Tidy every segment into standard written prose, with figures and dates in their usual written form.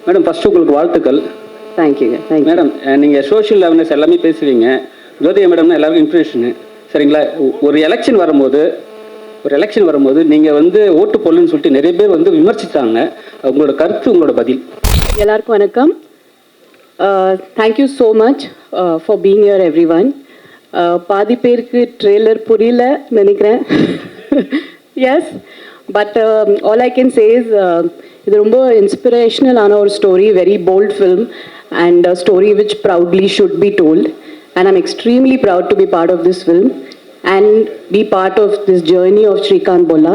Madam first உங்களுக்கு வாழ்த்துக்கள். தேங்க்யூங்க. மேடம் நீங்கள் சோஷியல் அவேர்னஸ் எல்லாமே பேசுவீங்க. ஜோதிகா மேடம்னா எல்லாருக்கும் இன்ஃபர்மேஷனு சரிங்களா. ஒரு எலெக்ஷன் வரும்போது நீங்கள் வந்து ஓட்டு போடலன்னு சொல்லிட்டு நிறைய பேர் வந்து விமர்சித்தாங்க. உங்களோட கருத்து, உங்களோட பதில். எல்லாருக்கும் வணக்கம். Thank you so much for being here everyone. பாதி பேருக்கு ட்ரெய்லர் புரியல நினைக்கிறேன். Yes, but all I can say is இது ரொம்ப இன்ஸ்பிரேஷனலான ஒரு story, very bold film and a story which proudly should be told, and I'm extremely proud to be part of this film and be part of this journey of Srikant Bolla.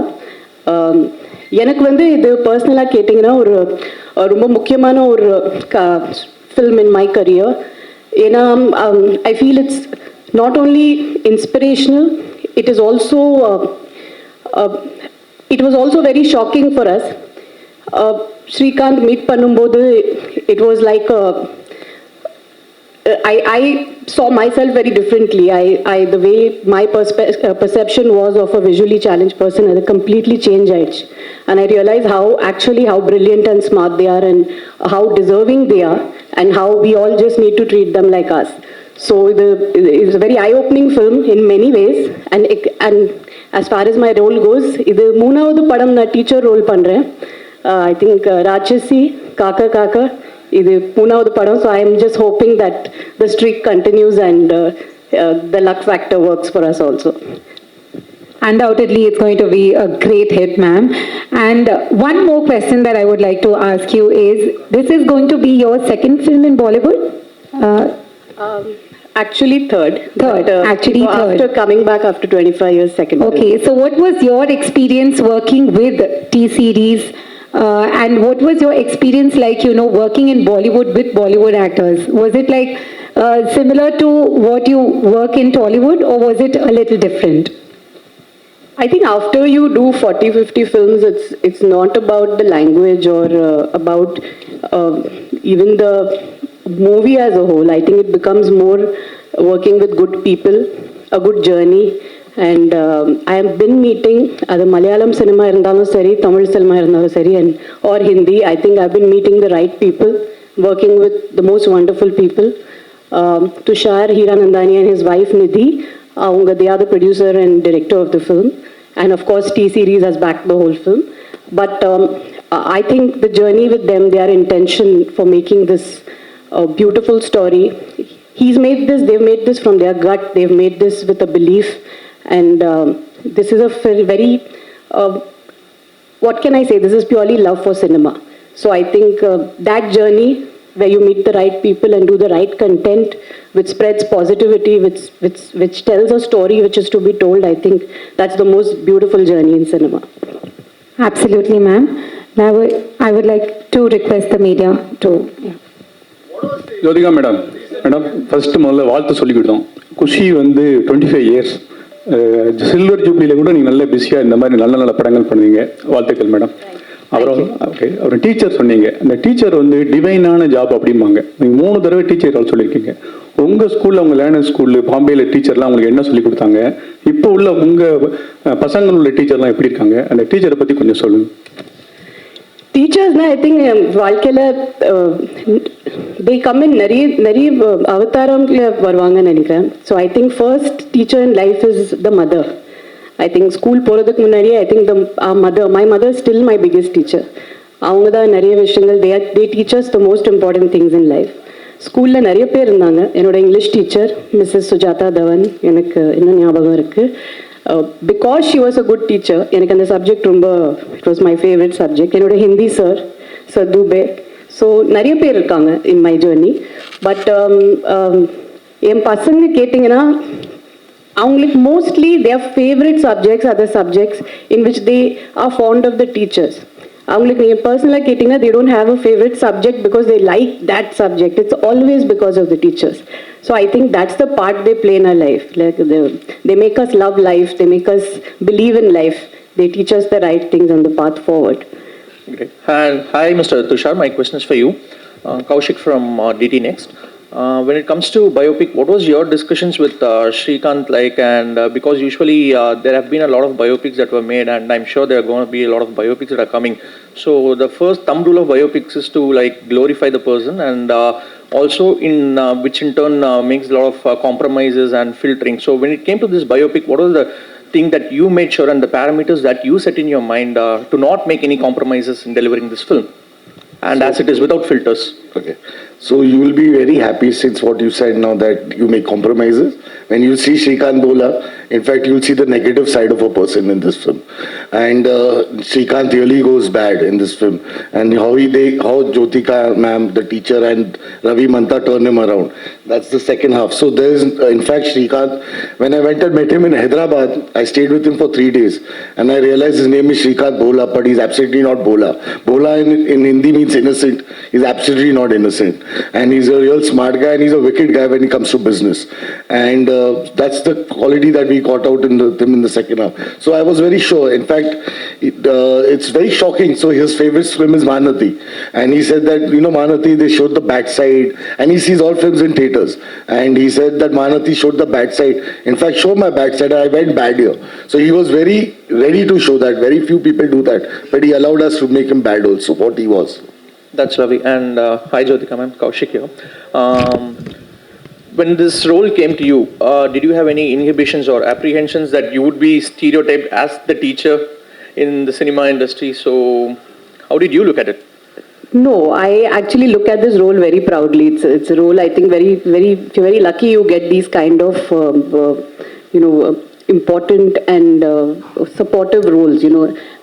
எனக்கு வந்து இது பர்சனலாக கேட்டிங்கன்னா ஒரு ரொம்ப முக்கியமான ஒரு film in my career. ஏன்னா I feel it's not only inspirational, it is also it was also very shocking for us. Srikant meet பண்ணும்போது it was like I saw myself very differently. The way my perception was of a visually challenged person had completely changed, and I realized how brilliant and smart they are, and how deserving they are, and how we all just need to treat them like us. So it's a very eye-opening film in many ways, and as far as my role goes, இது மூணாவது படம் நான் teacher role பண்றேன். I think Rachasi, Kaka, இது மூணாவது படம். So I am just hoping that the streak continues and the luck factor works for us also. Undoubtedly, it's going to be a great hit, ma'am. And one more question that I would like to ask you is, this is going to be your second film in Bollywood? Actually third. Actually third. After coming back after 25 years, second. Okay, so what was your experience working with T-Series? And what was your experience like, working in Bollywood with Bollywood actors? Was it like similar to what you work in Tollywood, or was it a little different? I think after you do 40-50 films, it's not about the language or about even the movie as a whole. I think it becomes more working with good people, a good journey. And I have been meeting the Malayalam cinema irundhalum sari, Tamil cinema irundhalum sari, and or Hindi. I think I've been meeting the right people, working with the most wonderful people. Tushar Hiranandani and his wife Nidhi, they are the producer and director of the film, and of course T-Series has backed the whole film. But I think the journey with them, their intention for making this beautiful story, they've made this from their gut, they've made this with a belief. And this is a very, what can I say, this is purely love for cinema. So I think that journey where you meet the right people and do the right content which spreads positivity, which tells a story which is to be told, I think that's the most beautiful journey in cinema. Absolutely, ma'am. Now I would like to request the media to... Jyothika madam, first முதல்ல வாழ்த்து சொல்லிக்கிட்டோம். குஷி வந்து 25 years silver ஜூப்ளியில் கூட நீங்கள் நல்ல பிஸியாக இந்த மாதிரி நல்ல நல்ல படங்கள் பண்ணுவீங்க. வாழ்த்துக்கள் மேடம். அப்புறம் டீச்சர் சொன்னீங்க. அந்த டீச்சர் வந்து டிவைனான ஜாப் அப்படிம்பாங்க. நீங்கள் 3 தடவை டீச்சர் சொல்லியிருக்கீங்க. உங்கள் ஸ்கூலில், உங்கள் லேர்னர் ஸ்கூலு பாம்பேயில் டீச்சர்லாம் உங்களுக்கு என்ன சொல்லி கொடுத்தாங்க? இப்போ உள்ள உங்கள் பசங்கள் உள்ள டீச்சர்லாம் எப்படி இருக்காங்க? அந்த டீச்சரை பற்றி கொஞ்சம் சொல்லுங்கள். டீச்சர்ஸ்னா ஐ திங்க் வாழ்க்கையில் they come in நிறைய அவதாரம்ல வருவாங்கன்னு நினைக்கிறேன். So I think first teacher in life is the mother. I think school போகிறதுக்கு முன்னாடியே I think my mother still my biggest teacher. அவங்க தான் நிறைய விஷயங்கள் they teach us the most important things in life. ஸ்கூலில் நிறைய பேர் இருந்தாங்க. என்னோட இங்கிலீஷ் டீச்சர் மிஸ்ஸஸ் சுஜாதா தவன் எனக்கு இன்னும் ஞாபகம் இருக்குது. Because she was a good teacher, எனக்கு அந்த சப்ஜெக்ட் ரொம்ப, it was my favorite subject. என்னோட ஹிந்தி சார் துபே. ஸோ நிறைய பேர் இருக்காங்க இன் மை ஜேர்னி. பட் என் பசங்க கேட்டிங்கன்னா அவங்களுக்கு mostly their favourite subjects are the subjects in which they are fond of the teachers. அவங்களுக்கு நீங்கள் பர்சனலாக கேட்டிங்கன்னா they don't have a favorite subject because they like that subject. It's always because of the teachers. So I think that's the part they play in our life. Like they make us love life. They make us believe in life. They teach us the right things on the path forward. Okay. Hi, Mr. Tushar. My question is for you. Kaushik from DT Next. When it comes to biopic, what was your discussions with Srikanth like? And because usually there have been a lot of biopics that were made, and I'm sure there are going to be a lot of biopics that are coming. So the first thumb rule of biopics is to like glorify the person, and also in which in turn makes a lot of compromises and filtering. So when it came to this biopic, what was the thing that you made sure and the parameters that you set in your mind to not make any compromises in delivering this film? And as it is without filters. Okay. So you will be very happy since what you said now that you make compromises. When you see Srikant Bola, in fact, you'll see the negative side of a person in this film. And Srikant really goes bad in this film. And how Jyothika ma'am, the teacher, and Ravi Manta turn him around. That's the second half. So there's, in fact, Srikant, when I went and met him in Hyderabad, I stayed with him for 3 days. And I realized his name is Srikant Bola, but he's absolutely not Bola. Bola in Hindi means innocent. He's absolutely not innocent. And he's a real smart guy, and he's a wicked guy when it comes to business. And that's the quality that we got out in him in the second half. So I was very sure. In fact, it's very shocking. So his favorite film is Mahanati. And he said that, Mahanati, they showed the bad side. And he sees all films in theaters. And he said that Mahanati showed the bad side. In fact, showed my bad side. I went bad here. So he was very ready to show that. Very few people do that. But he allowed us to make him bad also, what he was. That's lovely. And hi Jyothika ma'am, Kaushik here. When this role came to you, did you have any inhibitions or apprehensions that you would be stereotyped as the teacher in the cinema industry? So how did you look at it? No, I actually look at this role very proudly. It's a role I think very lucky you get these kind of important and supportive roles.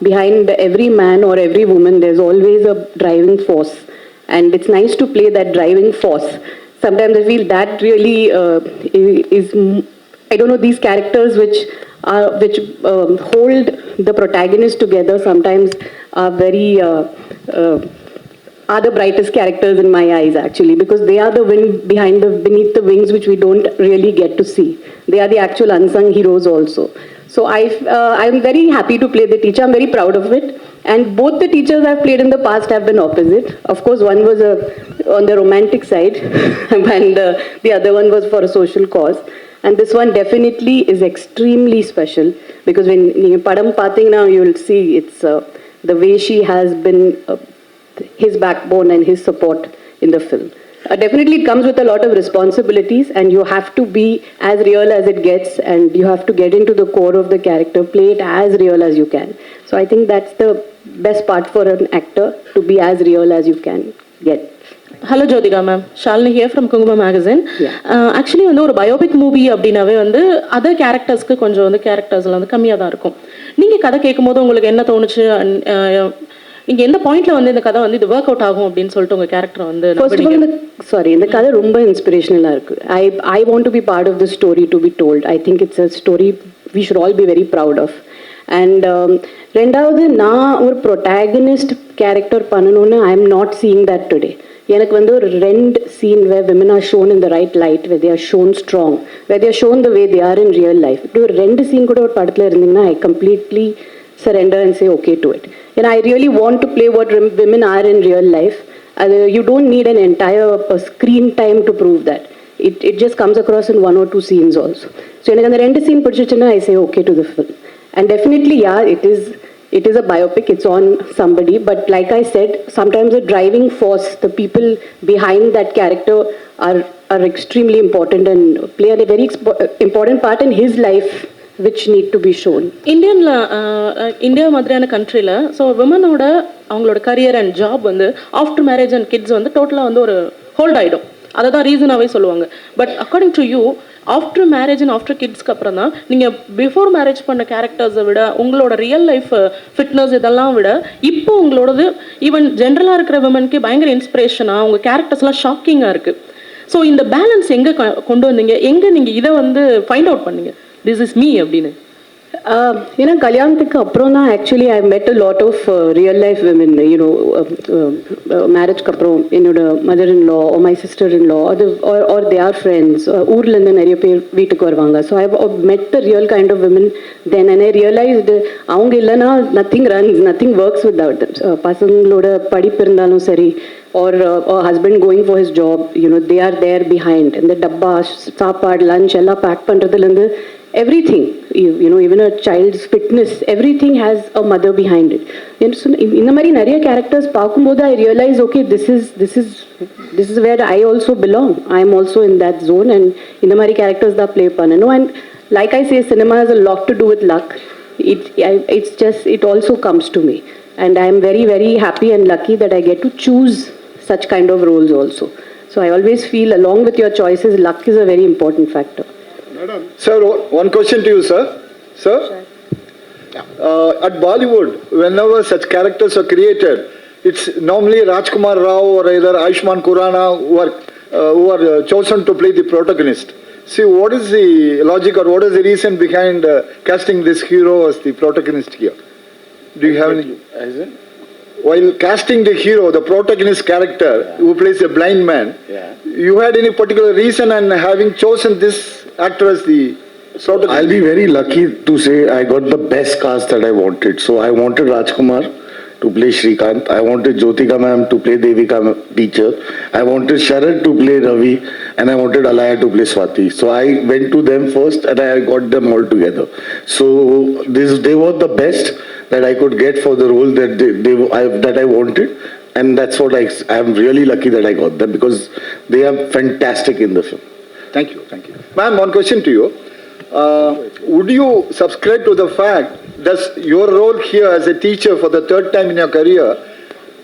Behind every man or every woman, there's always a driving force, and it's nice to play that driving force. Sometimes I feel that really is, I don't know, these characters which hold the protagonist together sometimes are very are the brightest characters in my eyes actually, because they are the wind beneath the wings which we don't really get to see. They are the actual unsung heroes also. So I'm very happy to play the teacher. I'm very proud of it. And both the teachers I've played in the past have been opposite. Of course, one was on the romantic side, and the other one was for a social cause. And this one definitely is extremely special, because when you padam pathing now, you will see it's the way she has been his backbone and his support in the film. Definitely it comes with a lot of responsibilities, and you have to be as real as it gets, and you have to get into the core of the character, play it as real as you can. So I think that's the best part for an actor, to be as real as you can get. Hello Jyothika ma'am, Shalini here from Kunguma magazine. Actually வந்து ஒரு biopic movie அப்படின்னாவே வந்து other கேரக்டர்ஸ்க்கு கொஞ்சம் வந்து கேரக்டர்ஸ்ல வந்து கம்மியாக தான் இருக்கும். நீங்கள் கதை கேட்கும்போது உங்களுக்கு என்ன தோணுச்சு, நீங்க எந்த பாயிண்ட்ல வந்து இந்த கதை வந்து இது வொர்க் அவுட் ஆகும் அப்படின்னு சொல்லிட்டு உங்க கேரக்டர் வந்து இந்த கதை ரொம்ப இன்ஸ்பிரேஷனலா இருக்கு. I want to be part of the story to be told. I think it's a story we should all be very proud of. And ரெண்டாவது, நான் ஒரு ப்ரொட்டாகனிஸ்ட் கேரக்டர் பண்ணணும்னு I am not seeing that today. எனக்கு வந்து ஒரு 2 scene where women are shown in the right light, where they are shown strong, where they are shown the way they are in real life. இப்படி ஒரு 2 scene கூட ஒரு படத்துல இருந்தீங்கன்னா I completely surrender and say okay to it. And I really want to play what women are in real life. You don't need an entire screen time to prove that. It just comes across in 1 or 2 scenes also. So எனக்கு அந்த 2 scene பிடிச்சிச்சுன்னா I say okay to the film. And definitely, yeah, it is a biopic, it's on somebody, but like I said, sometimes the driving force, the people behind that character are extremely important and play a very important part in his life, which need to be shown. India மாதிரியான கண்ட்ரியில் so விமனோட அவங்களோட career and job வந்து after marriage and kids வந்து டோட்டலாக வந்து ஒரு hold ஆகிடும். அதை தான் ரீசனாகவே சொல்லுவாங்க. But according to you, after marriage and after கிட்ஸ்க்கு அப்புறம் தான் நீங்கள் பிஃபோர் மேரேஜ் பண்ண கேரக்டர்ஸை விட உங்களோட ரியல் லைஃப் ஃபிட்னஸ் இதெல்லாம் விட இப்போ உங்களோடது ஈவன் ஜென்ரலாக இருக்கிற விமனுக்கு பயங்கர இன்ஸ்பிரேஷனாக உங்கள் கேரக்டர்ஸ்லாம் ஷாக்கிங்காக இருக்குது. ஸோ இந்த பேலன்ஸ் எங்கே கொண்டு வந்தீங்க, எங்கே நீங்கள் இதை வந்து ஃபைண்ட் அவுட் பண்ணீங்க திஸ் இஸ் மீ அப்படின்னு? ஏன்னா கல்யாணத்துக்கு அப்புறம் தான் actually I met a lot of real life women. மேரேஜ்க்கு அப்புறம் என்னோட mother in law, my sister in law, அது ஆர் தே ஆர் ஃப்ரெண்ட்ஸ், ஊர்லேருந்து நிறைய பேர் வீட்டுக்கு வருவாங்க. So I met the real kind of women then. And I realized அவங்க இல்லைன்னா nothing runs, nothing works without them. பசங்களோட படிப்பு இருந்தாலும் சரி, or a husband going for his job, you know, they are there behind. And the dabba, sapad, lunch, ella pack pandradhilande, everything, you know, even a child's fitness, everything has a mother behind it. And so in the mari nariya characters paakumbodhu I realize, okay, this is where I also belong. I am also in that zone, and in the mari characters da play panano. And like I say, cinema has a lot to do with luck. It's just, it also comes to me. And I am very, very happy and lucky that I get to choose such kind of roles also. So I always feel, along with your choices, luck is a very important factor. Sir, one question to you, sir. Sir? At Bollywood, whenever such characters are created, it's normally Rajkumar Rao or either Ayushmann Khurrana who are chosen to play the protagonist. See, what is the logic or what is the reason behind casting this hero as the protagonist here? Do you have any? While casting the hero, the protagonist character who plays a blind man, you had any particular reason and having chosen this actor as the protagonist? I'll be very lucky to say I got the best cast that I wanted. So I wanted Rajkumar to play Srikanth. I wanted Jyothika ma'am to play Devika teacher. I wanted Sharad to play Ravi, and I wanted Alaya to play Swati. So I went to them first and I got them all together. So they were the best that I could get for the role that I wanted. And that's what I'm really lucky that I got them, because they are fantastic in the film. Thank you, thank you. Ma'am, one question to you. Would you subscribe to the fact that your role here as a teacher for the third time in your career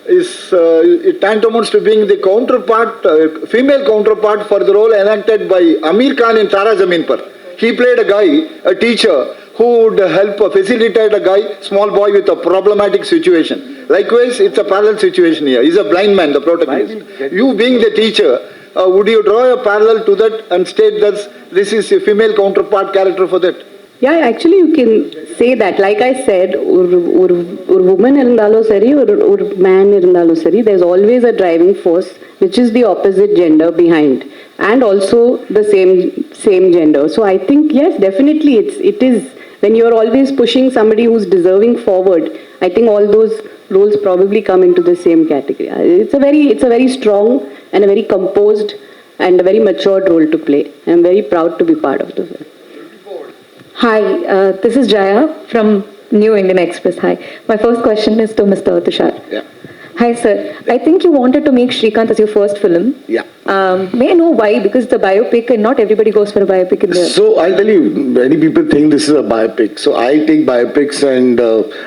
is it tantamounts to being the counterpart, female counterpart for the role enacted by Amir Khan in Tara Zameen Par? He played a guy, a teacher, who would help facilitate a guy, small boy with a problematic situation. Likewise, it's a parallel situation here. He's a blind man, the protagonist. You being the teacher, would you draw a parallel to that and state that this is a female counterpart character for that? Yeah, actually you can say that. Like I said, or woman irundalo sari, or man irundalo sari, there's always a driving force which is the opposite gender behind, and also the same gender. So I think yes, definitely it is when you're always pushing somebody who's deserving forward. I think all those roles probably come into the same category. It's a very strong and a very composed and a very matured role to play. I'm very proud to be part of the film. Hi, this is Jaya from New Indian Express. Hi. My first question is to Mr. Tushar. Yeah. Hi, sir. I think you wanted to make Srikanth as your first film. Yeah. May I know why? Because it's a biopic and not everybody goes for a biopic in there. So I'll tell you, many people think this is a biopic. So I take biopics and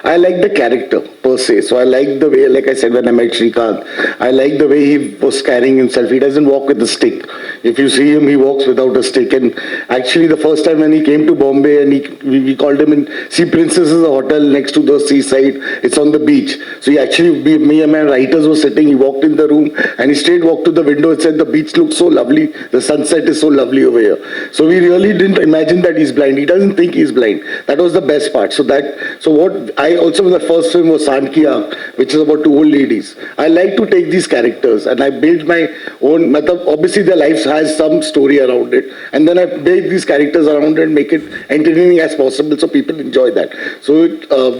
I like the character per se. So I like the way, like I said, when I met Srikanth, I like the way he was carrying himself. He doesn't walk with a stick. If you see him, he walks without a stick. And actually the first time when he came to Bombay and we called him in Sea Princess is a hotel next to the seaside. It's on the beach. So he actually, me and my writers were sitting, he walked in the room and he straight walked to the window and said, the beach looks so lovely, the sunset is so lovely over here. So we really didn't imagine that he's blind. He doesn't think he's blind. That was the best part. So what I also, the first film was Sankiya, which is about two old ladies. I like to take these characters and I build my own, obviously their lives has some story around it, and then I build these characters around it and make it entertaining as possible so people enjoy that. So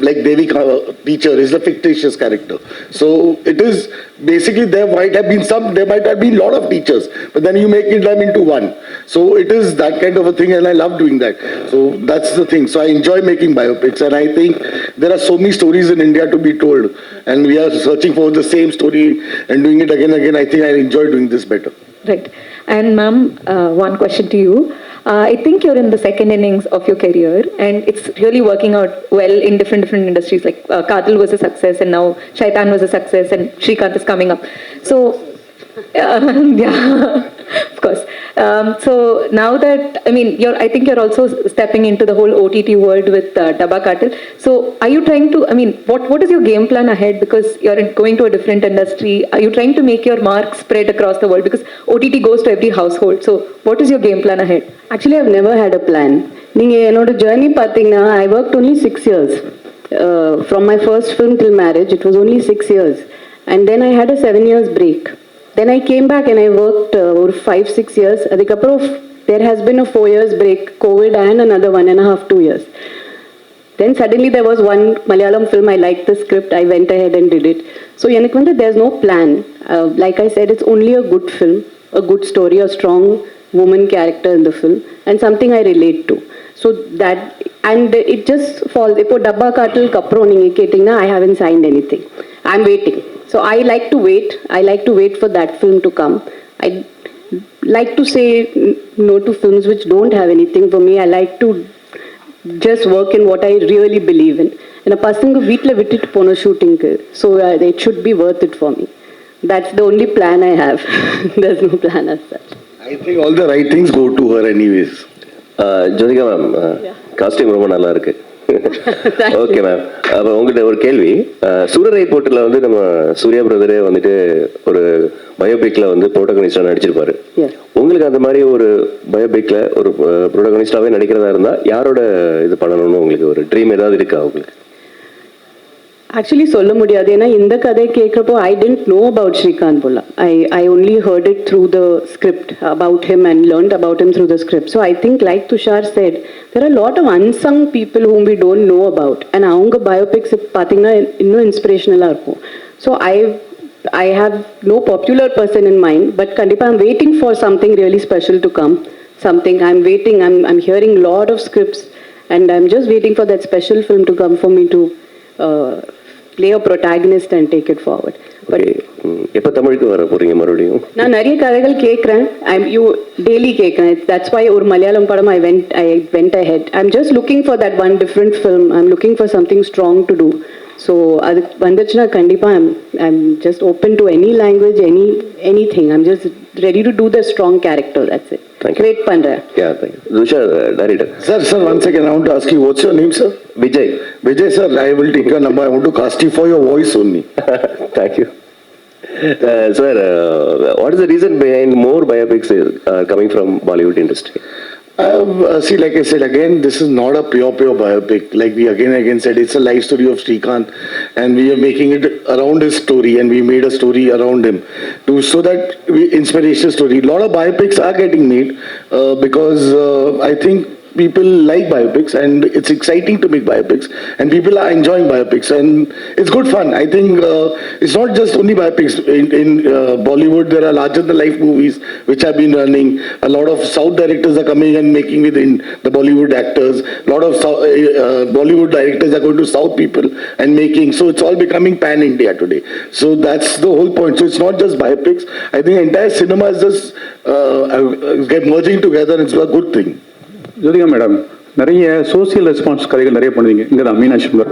like Devika teacher is a fictitious character. So it is basically there might have been a lot of teachers, but then you make them into one. So it is that kind of a thing, and I love doing that. So that's the thing. So I enjoy making biopics, and I think there are so many stories in India to be told, and we are searching for the same story and doing it again and again. I think I enjoy doing this better. Right. And ma'am, one question to you. I think you're in the second innings of your career and it's really working out well in different industries. Like Katil was a success and now Shaitan was a success and Srikanth is coming up. So, yeah, of course. So now that, I think you're also stepping into the whole OTT world with Dabba Katil. So are you trying to, what is your game plan ahead? Because you're going to a different industry. Are you trying to make your mark spread across the world? Because OTT goes to every household. So what is your game plan ahead? Actually, I've never had a plan. Journey I worked only 6 years. From my first film till marriage, it was only 6 years. And then I had a 7 years break. Then I came back and I worked over 5-6 years. There has been a 4 years break, COVID, and another 1.5-2 years. Then suddenly there was one Malayalam film, I liked the script, I went ahead and did it. So there's no plan. Like I said, it's only a good film, a good story, a strong woman character in the film, and something I relate to. So that, and it just falls. If Dabba Katal Kapro ninge ketingna, I haven't signed anything. I'm waiting. So I like to wait. I like to wait for that film to come. I like to say no to films which don't have anything for me. I like to just work in what I really believe in. And a person who veetla vitittu pona shooting, so it should be worth it for me. That's the only plan I have. There's no plan as such. I think all the right things go to her anyways. Jyothika ma'am, costume ரொம்ப நல்லா இருக்கு. Okay ma'am, அப்போ உங்கள்கிட்ட ஒரு கேள்வி. சூரரை போட்டில் வந்து நம்ம சூர்யா பிரதரே வந்துட்டு ஒரு பயோபிக்ல வந்து ப்ரோட்டகனிஸ்டா நடிச்சிருப்பாரு. உங்களுக்கு அந்த மாதிரி ஒரு பயோபிக்ல ஒரு ப்ரோட்டகனிஸ்டாவே நடிக்கிறதா இருந்தா யாரோட இது பண்ணணும்னு உங்களுக்கு ஒரு ட்ரீம் ஏதாவது இருக்கா உங்களுக்கு? Actually சொல்ல முடியாது. ஏன்னா இந்த கதை கேட்குறப்போ I didn't know about Srikanth Bola. I only heard it through the script about him and learned about him through the script. So I think like Tushar said, there are a lot of unsung people whom we don't know about. And அவங்க biopics பார்த்தீங்கன்னா இன்னும் inspirational-ஆ இருக்கும். So I have no popular person in mind, but kandipa I'm waiting for something really special to come. Something I'm waiting, I'm hearing a lot of scripts and I'm just waiting for that special film to come for me to play a protagonist and take it forward. But எப்ப தமிழுக்கு வர போறீங்க மறுபடியும்? நான் நிறைய கதைகள் கேட்கிறேன். You daily கேட்கிறேன். That's why ஒரு மலையாளம் படம் I went ahead. I'm just looking for that one different film. I'm looking for something strong to do. So அது வந்துச்சுன்னா கண்டிப்பா I'm just open to any language, anything. I'm just ready to do the strong character. That's it. Thank you. Wait பண்றேன். Yeah, thank you. Dusha, director. Sir, one second. I want to ask you, what's your name, sir? Vijay. Vijay, sir, I will take your number. I want to cast you for your voice only. Thank you. Sir, what is the reason behind more biopics coming from Bollywood industry? See, like I said, again, this is not a pure biopic. Like we again said, it's a life story of SRIKANTH, and we are making it around his story, and we made a story around him, so that inspirational story. A lot of biopics are getting made because I think people like biopics, and it's exciting to make biopics, and people are enjoying biopics, and it's good fun. I think it's not just only biopics. In Bollywood, there are larger-than-life movies which have been running. A lot of South directors are coming and making within the Bollywood actors. A lot of Bollywood directors are going to South people and making. So it's all becoming pan-India today. So that's the whole point. So it's not just biopics. I think entire cinema is just merging together, and it's a good thing. Jyothika madam, நிறைய social response கதைகள் நிறைய பண்ணுவீங்க. இங்கே தான் மீனாட்சி சுந்தர்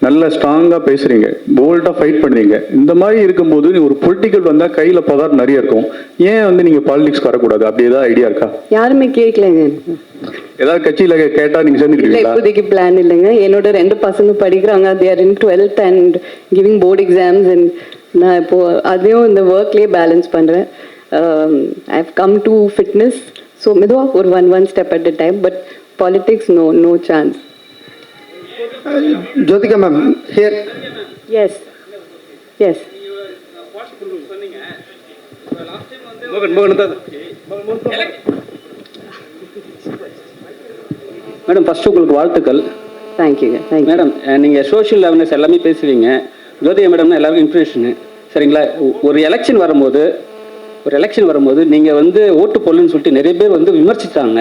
நல்ல ஸ்ட்ராங்காக பேசுறீங்க, போல்டாக ஃபைட் பண்ணுறீங்க. இந்த மாதிரி இருக்கும்போது ஒரு பொலிட்டிக்கல் வந்தால் கையில் பவர் நிறைய இருக்கும். ஏன் வந்து நீங்கள் பாலிடிக்ஸ் வரக்கூடாது? அப்படி ஏதாவது ஐடியா இருக்கா? யாருமே கேட்கலங்க. ஏதாவது கட்சியில் கேட்டால் நீங்கள் சேர்ந்துக்கிறீங்களா? இப்போதைக்கு பிளான் இல்லைங்க. என்னோட 2 பசங்க படிக்கிறாங்க. they are in 12th and giving board exams, and நான் இப்போ அதையும் இந்த ஒர்க்லேயே பேலன்ஸ் பண்ணுறேன். I have come to fitness. So, மெதுவா ஒரு one step at a time, but politics, no chance. Jyothika ma'am, here. Yes. Madam, first உங்களுக்கு வாழ்த்துக்கள். Thank you. Madam, நீங்கள் சோஷியல் அவேர்னஸ் எல்லாமே பேசுவீங்க. ஜோதிகா மேடம்னா எல்லாருக்கும் இன்ஃபர்மேஷனு, சரிங்களா? ஒரு எலெக்ஷன் வரும்போது நீங்கள் வந்து ஓட்டு போடலன்னு சொல்லிட்டு நிறைய பேர் வந்து விமர்சித்தாங்க.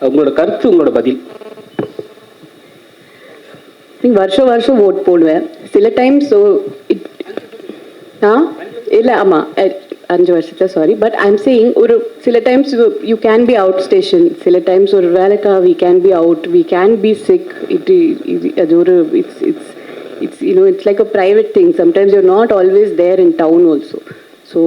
உங்களோட கருத்து, உங்களோட பதில்? வருஷம் ஓட் போடுவேன். சில டைம்ஸ் இல்லை, ஆமாம் 5 வருஷத்துல, சாரி. பட் ஐம் சேயிங், ஒரு சில times you can be out station, சில டைம்ஸ் ஒரு வேலைக்கா we can be out, we can be sick. அது ஒரு it's like a private thing. Sometimes you're not always there in town also. So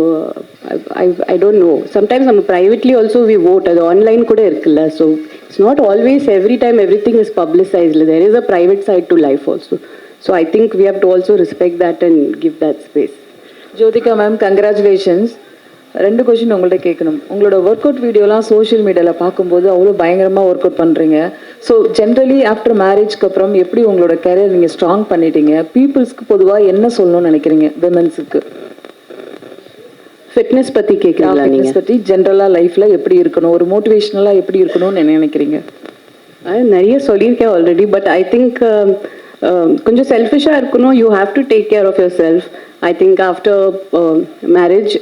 I don't know. Sometimes privately also we vote. Adu online kuda irukilla. So it's not always every time everything is publicized. There is a private side to life also. So I think we have to also respect that and give that space. Jyothika ma'am, congratulations. 2 question உங்கள்கிட்ட கேட்கணும். உங்களோட work out வீடியோலாம் social மீடியாவில் பார்க்கும்போது அவ்வளோ பயங்கரமாக work out பண்ணுறீங்க. So generally after மேரேஜ்க்கு அப்புறம் எப்படி உங்களோட கரியர் நீங்கள் ஸ்ட்ராங் பண்ணிட்டீங்க? பீப்புள்ஸ்க்கு பொதுவாக என்ன சொல்லணும்னு நினைக்கிறீங்க? விமென்ஸுக்கு ஃபிட்னஸ் பற்றி கேட்குறீங்களா? ஃபிட்னஸ் பற்றி ஜென்ரலாக லைஃப்பில் எப்படி இருக்கணும், ஒரு மோட்டிவேஷ்னலாக எப்படி இருக்கணும்னு என்ன நினைக்கிறீங்க? நிறைய சொல்லியிருக்கேன் ஆல்ரெடி. பட் ஐ திங்க் கொஞ்சம் செல்ஃபிஷாக இருக்கணும். You have to take care of yourself. I think after marriage,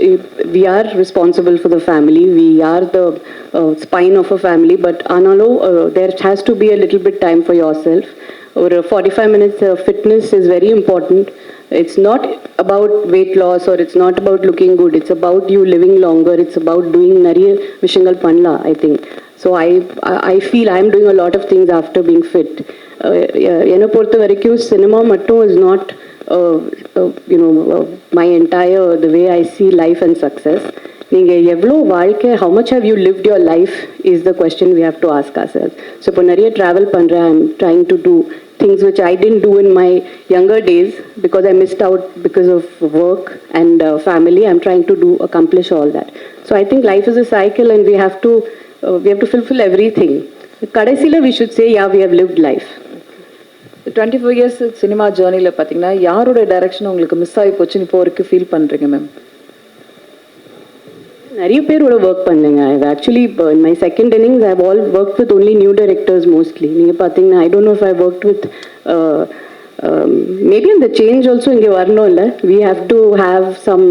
we are responsible for the family. We are the spine of a family. But analo, there has to be a little bit time for yourself. Or 45 minutes fitness is very important. It's not about weight loss or it's not about looking good. It's about you living longer. It's about doing nariya vishangal panla, I think. So I feel I'm doing a lot of things after being fit. Ena portha varaiku cinema mattum is not my entire, the way I see life and success. நீங்கள் எவ்வளோ வாழ்க்கை, how much have you lived your life is the question we have to ask ourselves. So இப்போ நிறைய travel பண்ணுறேன். I'm trying to do things which I didn't do in my younger days because I missed out because of work and family. I'm trying to accomplish all that. So I think life is a cycle and we have to fulfill everything. கடைசியில் we should say, yeah, we have lived life. 24 years cinema ஜேர்னியில் பார்த்தீங்கன்னா யாரோட direction உங்களுக்கு miss ஆகி போச்சுன்னு இப்போ வரைக்கும் feel பண்ணுறீங்க மேம்? நிறைய பேரோட ஒர்க் பண்ணேங்க. Actually in my second innings I've all worked with only new directors mostly. நீங்கள் பார்த்தீங்கன்னா I don't know if I worked with maybe in the change also இங்கே வரணும் இல்லை. We have to have some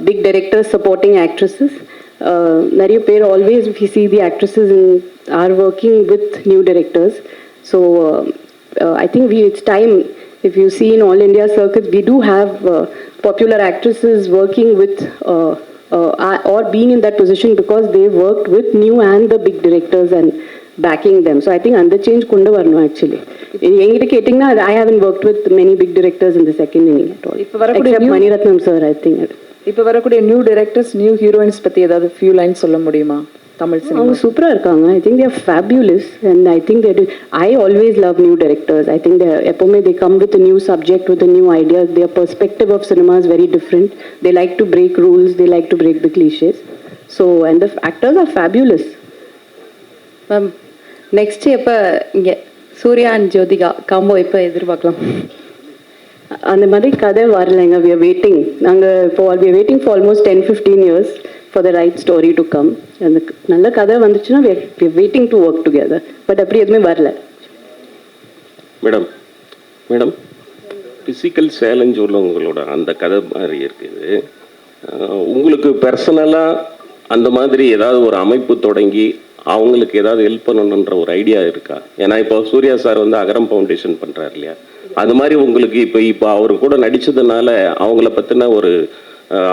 big directors supporting actresses. நிறைய பேர் always we see the actresses are working with new directors. So I think it's time. If you see in all India circuits, we do have popular actresses working with or being in that position because they worked with new and the big directors and backing them. So I think under change kundu varnu actually. Engita kettingna I haven't worked with many big directors in the second inning at all. Except Maniratnam sir, I think. இப்போ வரக்கூடிய new directors, new heroines பற்றி ஏதாவது few lines சொல்ல முடியுமா Tamil cinema? அவங்க சூப்பராக இருக்காங்க. I think they're fabulous and I think I always love new directors. I think எப்போவுமே they come with new subject, with new ideas. Their perspective of cinema is very different. They like to break rules, they like to break the cliches. So and the actors are fabulous. Ma'am next எப்போ இங்கே Surya and Jyothika combo எப்போ எதிர்பார்க்கலாம்? அந்த மாதிரி கதை வரலைங்க. we are waiting. நாங்கள் இப்போ we are waiting for almost 10-15 years for the right story to come. அந்த நல்ல கதை வந்துச்சுன்னா we are waiting to work together. But அப்படி எதுவுமே வரல. மேடம் ஃபிசிக்கல் சேலஞ்ச் உள்ளவங்களோட அந்த கதை மாதிரி இருக்குது. உங்களுக்கு பர்சனலாக அந்த மாதிரி ஏதாவது ஒரு அமைப்பு தொடங்கி அவங்களுக்கு ஏதாவது ஹெல்ப் பண்ணணுன்ற ஒரு ஐடியா இருக்கா? ஏன்னா இப்போ சூர்யா சார் வந்து அகரம் ஃபவுண்டேஷன் பண்ணுறாரு இல்லையா, அது மாதிரி உங்களுக்கு இப்போ அவர் கூட நடித்ததுனால அவங்கள பற்றின ஒரு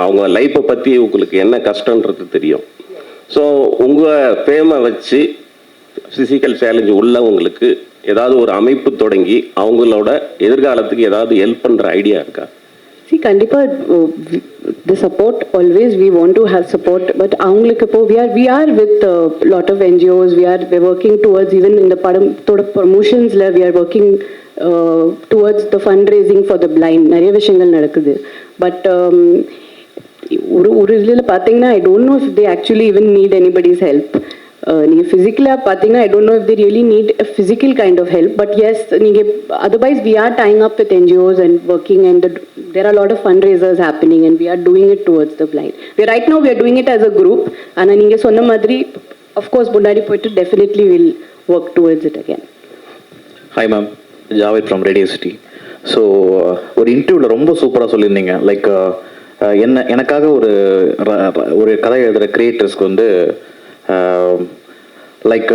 அவங்க லைஃப்பை பற்றி உங்களுக்கு என்ன கஷ்டன்றது தெரியும். ஸோ உங்கள் ஃபேமை வச்சு ஃபிசிக்கல் சேலஞ்சு உள்ளவங்களுக்கு ஏதாவது ஒரு அமைப்பு தொடங்கி அவங்களோட எதிர்காலத்துக்கு ஏதாவது ஹெல்ப் பண்ணுற ஐடியா இருக்கா? See, கண்டிப்பா the support always we want to have support, but அவங்களுக்கு இப்போ we are with lot of NGOs. we're working towards even in the படத்தோட promotionsல we are working towards the fundraising for the blind. நிறைய விஷயங்கள் நடக்குது. But ஒரு இதில் பார்த்தீங்கன்னா I don't know if they actually even need anybody's help. நீங்கள் ஃபிசிக்கலாக பார்த்தீங்கன்னா I don't know if they really need a physical kind of help, but yes, நீங்கள் otherwise we are tying up with NGOs and working, and there are a lot of fundraisers happening and we are doing it towards the blind. Right now we are doing it as a group, and நீங்கள் சொன்ன மாதிரி of course முன்னாடி போயிட்டு definitely will work towards it again. Hi ma'am, Javed from Radio City. So ஒரு இன்டர்வியூவில் ரொம்ப சூப்பராக சொல்லியிருந்தீங்க. லைக் எனக்காக ஒரு கதை எழுதுகிற கிரியேட்டர்ஸ்க்கு வந்து லைக்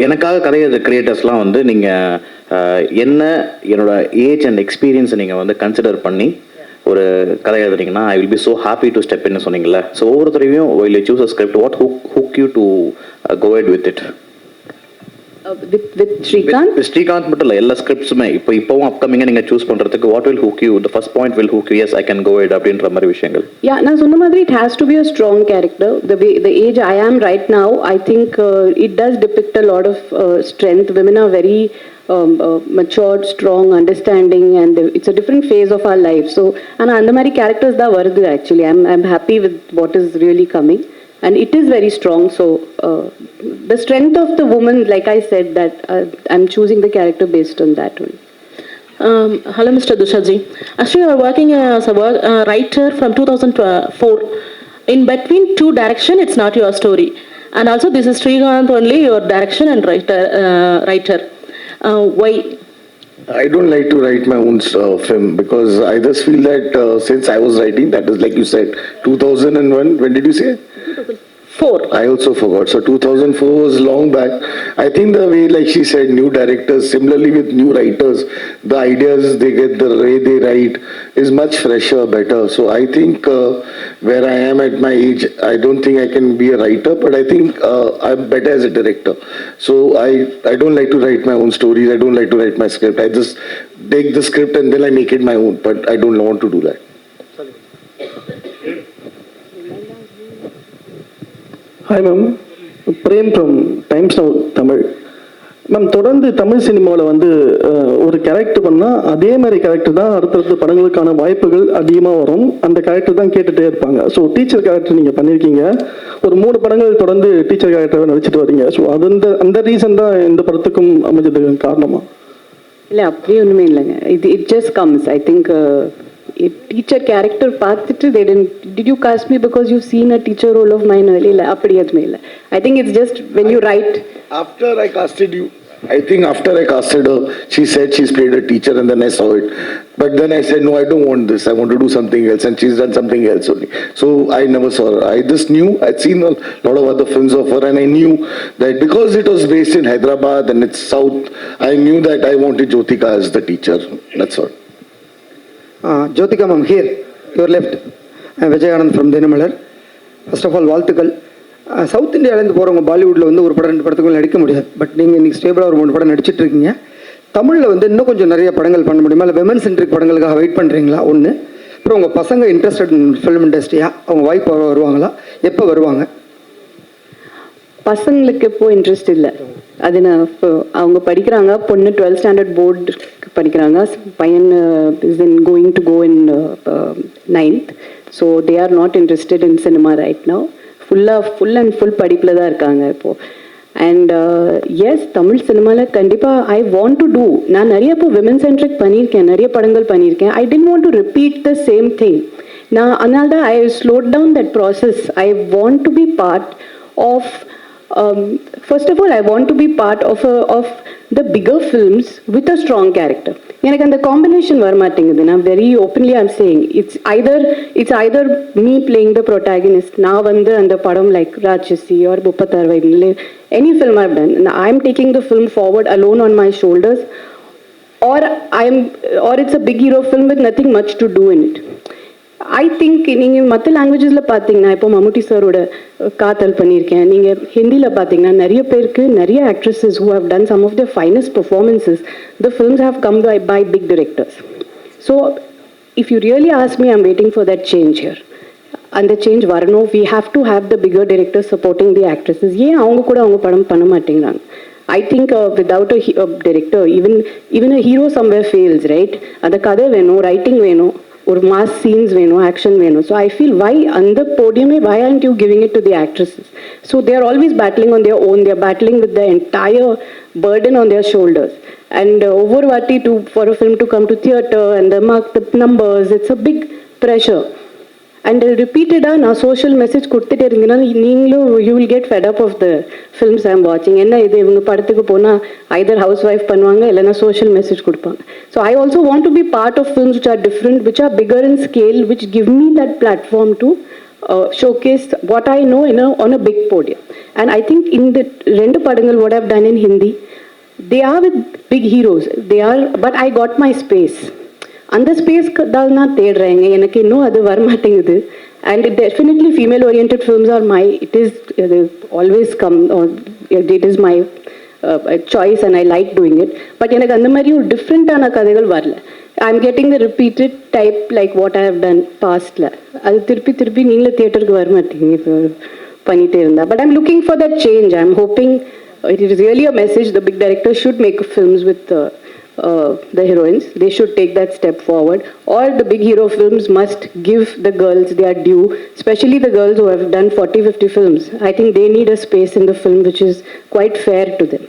எனக்காக கதை எழுதுகிற கிரியேட்டர்ஸ்லாம் வந்து நீங்கள் என்னோட ஏஜ் அண்ட் எக்ஸ்பீரியன்ஸை நீங்கள் வந்து கன்சிடர் பண்ணி ஒரு கதை எழுதுறீங்கன்னா I will be so happy to step இன்னு சொன்னீங்கல்ல. ஸோ ஒவ்வொருத்தரையும் will you choose a script, what hook you to go ahead with it? With Srikant? With Srikant மட்டும் இல்லை, எல்லா ஸ்கிரிப்ட்ஸுமே இப்போவும் அப்கமிங்காக நீங்கள் சூஸ் பண்ணுறதுக்கு what will hook you, the first point will hook you, yes I can go ahead அப்படின்ற மாதிரி விஷயங்கள். Yeah, நான் சொன்ன மாதிரி it has to be a strong character. The age I am right now, I think it does depict a lot of strength. Women are very matured, strong, understanding, and it's a different phase of our life. So and the mari characters da varudhu actually. I'm happy with what is really coming, and it is very strong. So the strength of the woman, like I said, that I'm choosing the character based on that one. Hello Mr. Dushaji. Actually you are working as a writer from 2004. In between two direction, it's not your story, and also this is Srikant only your direction and writer. Why? I don't like to write my own film because I just feel that since I was writing, that is like you said, 2001, when did you say? 4. I also forgot. So 2004 was long back. I think the way, like she said, new directors, similarly with new writers, the ideas they get, the way they write is much fresher, better. So I think where I am at my age, I don't think I can be a writer, but I think I'm better as a director. So I don't like to write my own stories. I don't like to write my script. I just take the script and then I make it my own, but I don't want to do that. Hi ma'am, Prem from Times Now Tamil. Ma'am, தொடர்ந்து தமிழ் சினிமாவில் வந்து ஒரு character பண்ணால் அதே மாதிரி character தான் அடுத்தடுத்த படங்களுக்கான வாய்ப்புகள் அதிகமாக வரும். அந்த கேரக்டர் தான் கேட்டுகிட்டே இருப்பாங்க. ஸோ டீச்சர் கேரக்டர் நீங்கள் பண்ணியிருக்கீங்க, ஒரு 3 படங்கள் தொடர்ந்து டீச்சர் கேரக்டரை நடிச்சிட்டு வரீங்க. ஸோ அந்த ரீசன் தான் இந்த படத்துக்கும் அமைஞ்சதுக்கு காரணமா? இல்லை, அப்படியே ஒன்றுமே இல்லைங்க. It just comes. I think teacher character பார்த்துட்டு they did you cast me because you've seen a teacher role of mine early? இல்லை, அப்படி எதுவுமே இல்லை. I think it's just when you write. After I casted you, I think after I casted her, she said she's played a teacher and then I saw it. But then I said, no, I don't want this. I want to do something else. And she's done something else only. So I never saw her. I just knew, I'd seen a lot of other films of her and I knew that because it was based in Hyderabad and it's South, I knew that I wanted Jyothika as the teacher. That's all. Jyothika ma'am, here, your left. I am Vijayanand from Dinamalar. First of all, வாழ்த்துக்கள். South இந்தியாவிலேருந்து போகிறவங்க பாலிவுட்டில் வந்து ஒரு படம் 2 படத்துக்கு நடிக்க முடியாது. But நீங்கள் இன்றைக்கி ஸ்டேபிளாக ஒரு 3 படம் நடிச்சிட்டு இருக்கீங்க. தமிழில் வந்து இன்னும் கொஞ்சம் நிறைய படங்கள் பண்ண முடியுமா? இல்லை விமன் சென்ட்ரிக் படங்களுக்காக வெயிட் பண்ணுறீங்களா? ஒன்று. அப்புறம் உங்கள் பசங்க இன்ட்ரெஸ்டட் இன் ஃபிலிம் இண்டஸ்ட்ரியா? அவங்க வாய்ப்பு வருவாங்களா? எப்போ வருவாங்க? பசங்களுக்கு இப்போ இன்ட்ரெஸ்ட் இல்லை. அது நான் இப்போ அவங்க படிக்கிறாங்க. பொண்ணு 12th ஸ்டாண்டர்ட் போர்டு படிக்கிறாங்க. பையன் is in going to go in 9th. So they are not interested in cinema right now. Full and full படிப்பில் தான் இருக்காங்க இப்போது. அண்ட் எஸ், தமிழ் சினிமாவில் கண்டிப்பாக ஐ வாண்ட் டு டூ. நான் நிறைய இப்போ விமன் சென்ட்ரிக் பண்ணியிருக்கேன், நிறைய படங்கள் பண்ணியிருக்கேன். I don't want to repeat the same thing. நான் அதனால தான் I slowed down that process. I want to be part of first of all, I want to be part of the bigger films with a strong character. எனக்கு அந்த combination வர மாட்டேங்குது. நான் very openly I'm saying it's Hyder me playing the protagonist. நான் வந்து அந்த படம் like ராட்சசி R 36 வயதில் any film I've done, I am taking the film forward alone on my shoulders, or it's a big hero film with nothing much to do in it. I think நீங்கள் மற்ற லாங்குவேஜஸில் பார்த்தீங்கன்னா, இப்போ மம்முட்டி சாரோட காத்தல் பண்ணியிருக்கேன். நீங்கள் ஹிந்தியில் பார்த்தீங்கன்னா நிறைய பேருக்கு, நிறைய actresses who have done some of the finest performances, the films have come by big directors. So if you really ask me, I'm waiting for that change here. அந்த சேஞ்ச் வரணும். We have to have the bigger directors supporting the actresses. ஏன் அவங்க கூட அவங்க படம் பண்ண மாட்டேங்கிறாங்க? I think without a director, even a hero somewhere fails, right? அந்த கதை வேணும், ரைட்டிங் வேணும், ஒரு மாஸ் சீன்ஸ் வேணும், ஆக்ஷன் வேணும். ஸோ ஐ ஃபீல் வை அந்த போடியமே வை aren't you giving it to the actresses? So they are always battling on their own. They are battling with the entire burden on their shoulders. And ஒவ்வொரு வாட்டி for a film to come to theatre and the mark the numbers, it's a big pressure. And repeatedly நான் social message கொடுத்துட்டே இருந்தீங்கன்னா நீங்களும் you will get fed up of the films I am வாட்சிங். என்ன இது, இவங்க படத்துக்கு போனால் ஐதர் ஹவுஸ் ஒய்ஃப் பண்ணுவாங்க, இல்லைனா சோஷியல் மெசேஜ் கொடுப்பாங்க. So I also want to be part of films which are different, which are bigger in scale, which give me that platform to showcase what I know on a big podium. And I think in the rendu padangal what I've done in Hindi, they are with big heroes. But I got my space. அந்த space தான் நான் தேடுறேங்க. எனக்கு இன்னும் அது வரமாட்டேங்குது. And definitely female oriented films are my always come, it is my choice and I like doing it. But எனக்கு அந்த மாதிரி ஒரு டிஃப்ரெண்ட்டான கதைகள் வரல. I am getting the repeated type like what I have done பாஸ்டில். அது திருப்பி நீங்களே தியேட்டருக்கு வர மாட்டீங்க இப்போ பண்ணிகிட்டே இருந்தா. But I am looking for that change. I am hoping it is really a message. The big director should make films with the heroines. They should take that step forward. All the big hero films must give the girls their due, especially the girls who have done 40-50 films. I think they need a space in the film which is quite fair to them.